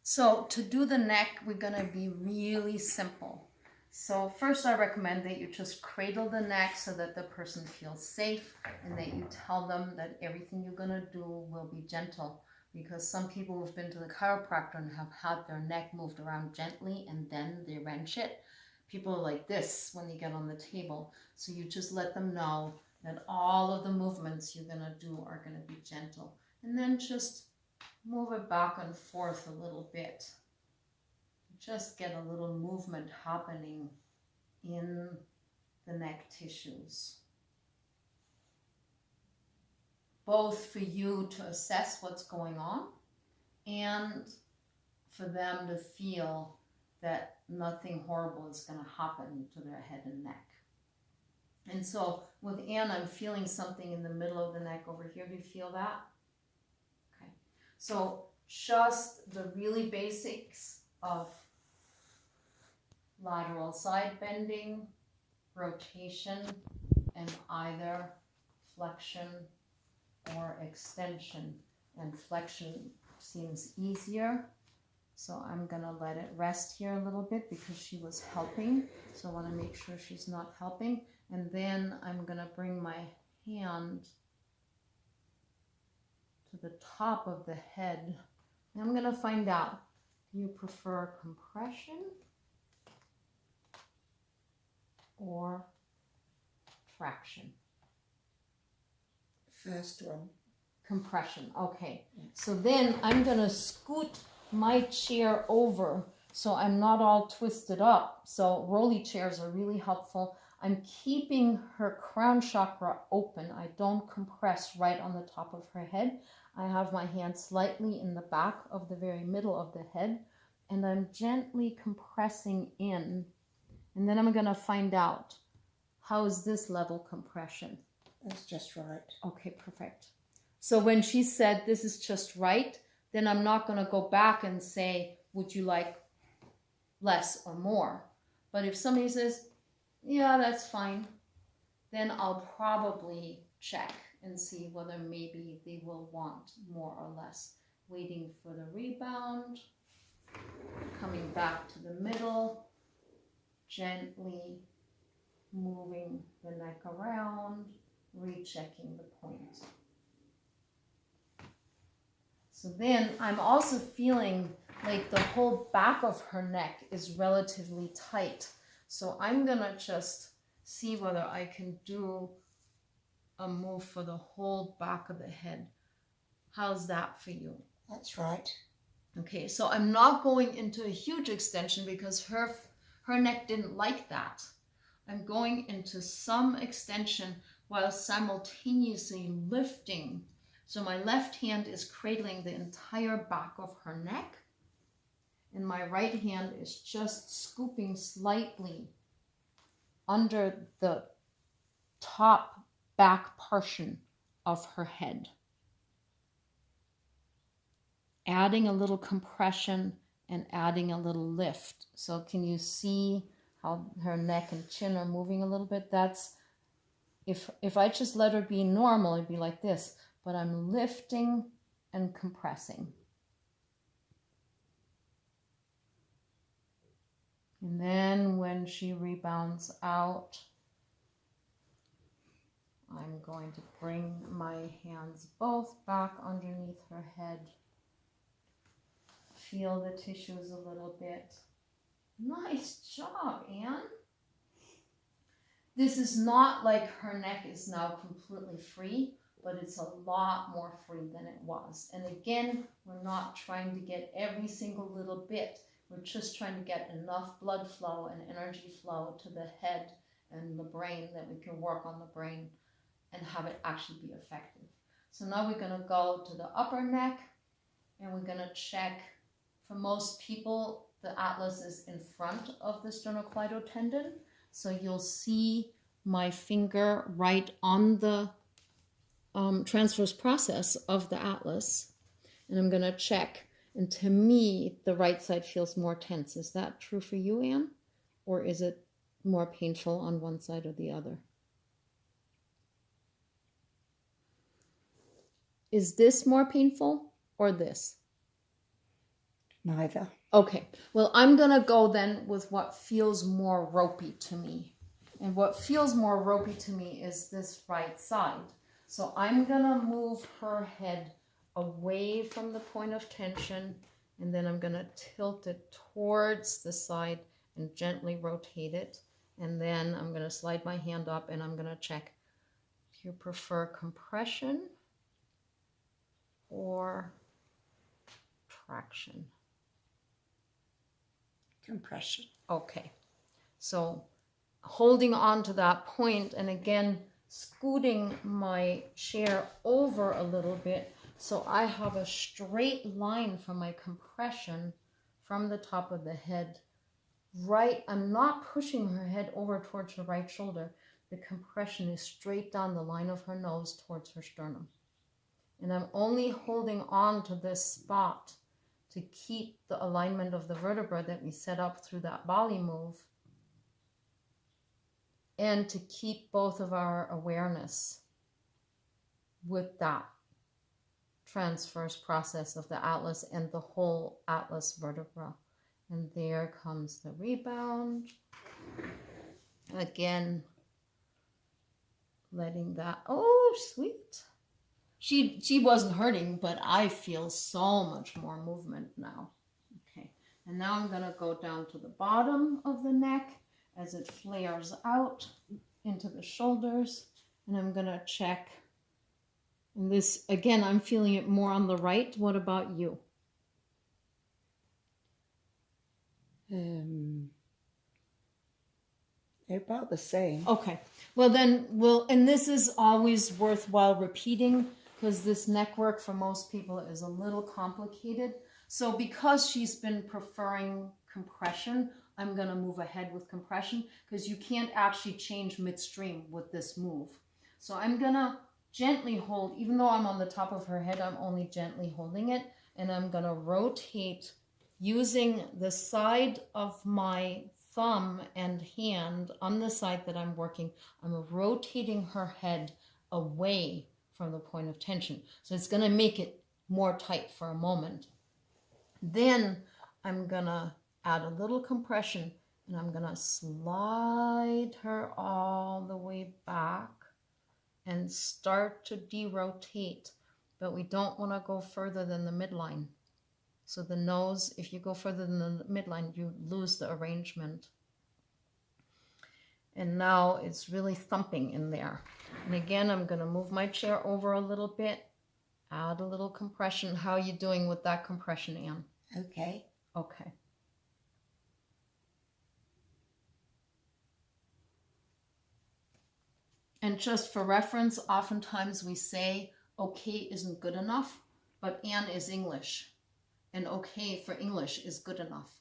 So to do the neck, we're gonna be really simple. So first I recommend that you just cradle the neck so that the person feels safe and that you tell them that everything you're gonna do will be gentle, because some people who've been to the chiropractor and have had their neck moved around gently and then they wrench it. People are like this when they get on the table. So you just let them know that all of the movements you're gonna do are gonna be gentle. And then just move it back and forth a little bit. Just get a little movement happening in the neck tissues. Both for you to assess what's going on and for them to feel that nothing horrible is going to happen to their head and neck. And so with Anne, I'm feeling something in the middle of the neck over here. Do you feel that? Okay. So just the really basics of lateral side bending, rotation, and either flexion or extension. And flexion seems easier, so I'm gonna let it rest here a little bit because she was helping, so I want to make sure she's not helping. And then I'm gonna bring my hand to the top of the head, and I'm gonna find out, do you prefer compression or traction? First one. Compression. Okay. So then I'm going to scoot my chair over so I'm not all twisted up. So rolly chairs are really helpful. I'm keeping her crown chakra open. I don't compress right on the top of her head. I have my hand slightly in the back of the very middle of the head, and I'm gently compressing in. And then I'm going to find out, how is this level compression? That's just right. Okay, perfect. So when she said this is just right, then I'm not going to go back and say, would you like less or more? But if somebody says, yeah, that's fine, then I'll probably check and see whether maybe they will want more or less. Waiting for the rebound, coming back to the middle, gently moving the neck around, rechecking the point. So then I'm also feeling like the whole back of her neck is relatively tight. So I'm gonna just see whether I can do a move for the whole back of the head. How's that for you? That's right. Okay, so I'm not going into a huge extension because her neck didn't like that. I'm going into some extension while simultaneously lifting. So my left hand is cradling the entire back of her neck, and my right hand is just scooping slightly under the top back portion of her head, adding a little compression and adding a little lift. So can you see how her neck and chin are moving a little bit? That's, if I just let her be normal, it'd be like this, but I'm lifting and compressing. And then when she rebounds out, I'm going to bring my hands both back underneath her head. Feel the tissues a little bit. Nice job, Anne. This is not like her neck is now completely free, but it's a lot more free than it was. And again, we're not trying to get every single little bit. We're just trying to get enough blood flow and energy flow to the head and the brain that we can work on the brain and have it actually be effective. So now we're going to go to the upper neck, and we're going to check. For most people, the atlas is in front of the sternocleidomastoid tendon. So you'll see my finger right on the transverse process of the atlas. And I'm going to check. And to me, the right side feels more tense. Is that true for you, Anne? Or is it more painful on one side or the other? Is this more painful or this? Neither. Okay, well, I'm gonna go then with what feels more ropey to me. And what feels more ropey to me is this right side. So I'm gonna move her head away from the point of tension, and then I'm gonna tilt it towards the side and gently rotate it. And then I'm gonna slide my hand up and I'm gonna check, do you prefer compression or traction? Compression. Okay, so holding on to that point and again scooting my chair over a little bit so I have a straight line from my compression from the top of the head. Right, I'm not pushing her head over towards her right shoulder. The compression is straight down the line of her nose towards her sternum. And I'm only holding on to this spot to keep the alignment of the vertebra that we set up through that Bali move, and to keep both of our awareness with that transverse process of the atlas and the whole atlas vertebra. And there comes the rebound. Again, letting that, oh, sweet. She wasn't hurting, but I feel so much more movement now. Okay, and now I'm gonna go down to the bottom of the neck as it flares out into the shoulders, and I'm gonna check. And this, again, I'm feeling it more on the right. What about you? They're about the same. Okay, well then and this is always worthwhile repeating because this neck work for most people is a little complicated. So because she's been preferring compression, I'm gonna move ahead with compression because you can't actually change midstream with this move. So I'm gonna gently hold, even though I'm on the top of her head, I'm only gently holding it, and I'm gonna rotate using the side of my thumb and hand on the side that I'm working. I'm rotating her head away from the point of tension. So it's gonna make it more tight for a moment. Then I'm gonna add a little compression and I'm gonna slide her all the way back and start to derotate, but we don't wanna go further than the midline. So the nose, if you go further than the midline, you lose the arrangement. And now it's really thumping in there. And again, I'm gonna move my chair over a little bit, add a little compression. How are you doing with that compression, Anne? Okay. Okay. And just for reference, oftentimes we say, okay isn't good enough, but Anne is English. And okay for English is good enough.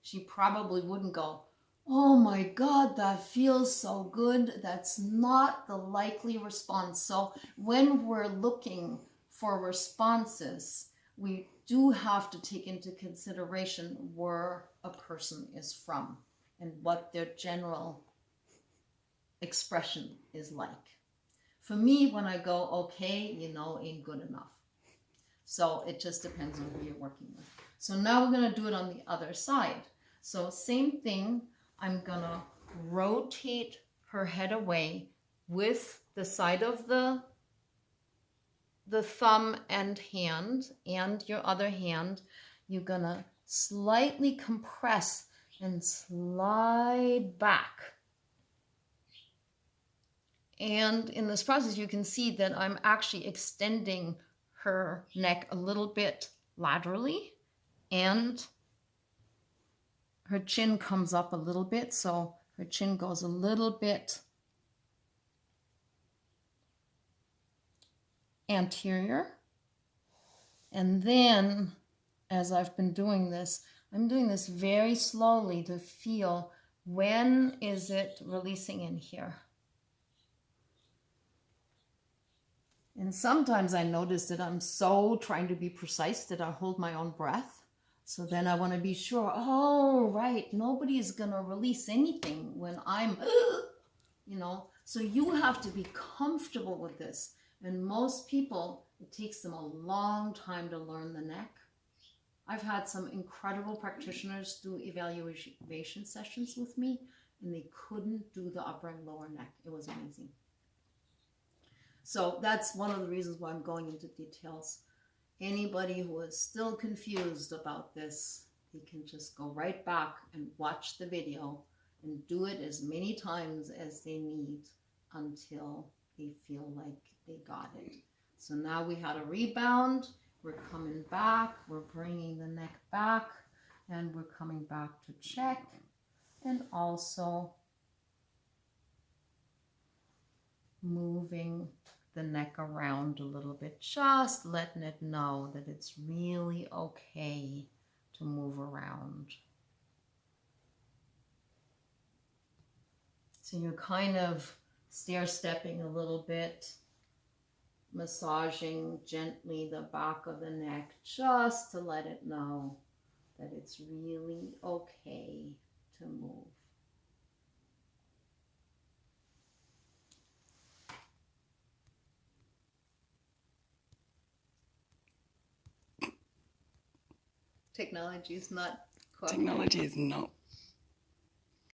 She probably wouldn't go, oh my God, that feels so good. That's not the likely response. So when we're looking for responses, we do have to take into consideration where a person is from and what their general expression is like. For me, when I go, okay, ain't good enough. So it just depends on who you're working with. So now we're gonna do it on the other side. So same thing, I'm gonna rotate her head away with the side of the thumb and hand and your other hand. You're gonna slightly compress and slide back. And in this process, you can see that I'm actually extending her neck a little bit laterally, and her chin comes up a little bit, so her chin goes a little bit anterior. And then, as I've been doing this, I'm doing this very slowly to feel when is it releasing in here. And sometimes I notice that I'm so trying to be precise that I hold my own breath. So then I want to be sure, oh, right, nobody's going to release anything when I'm, So you have to be comfortable with this. And most people It takes them a long time to learn the neck. I've had some incredible practitioners do evaluation sessions with me, and they couldn't do the upper and lower neck. It was amazing. So that's one of the reasons why I'm going into details. Anybody who is still confused about this, they can just go right back and watch the video and do it as many times as they need until they feel like they got it. So now we had a rebound. We're coming back. We're bringing the neck back, and we're coming back to check, and also moving the neck around a little bit, just letting it know that it's really okay to move around. So you're kind of stair-stepping a little bit, massaging gently the back of the neck just to let it know that it's really okay to move. Technology is not cooperating. Technology is not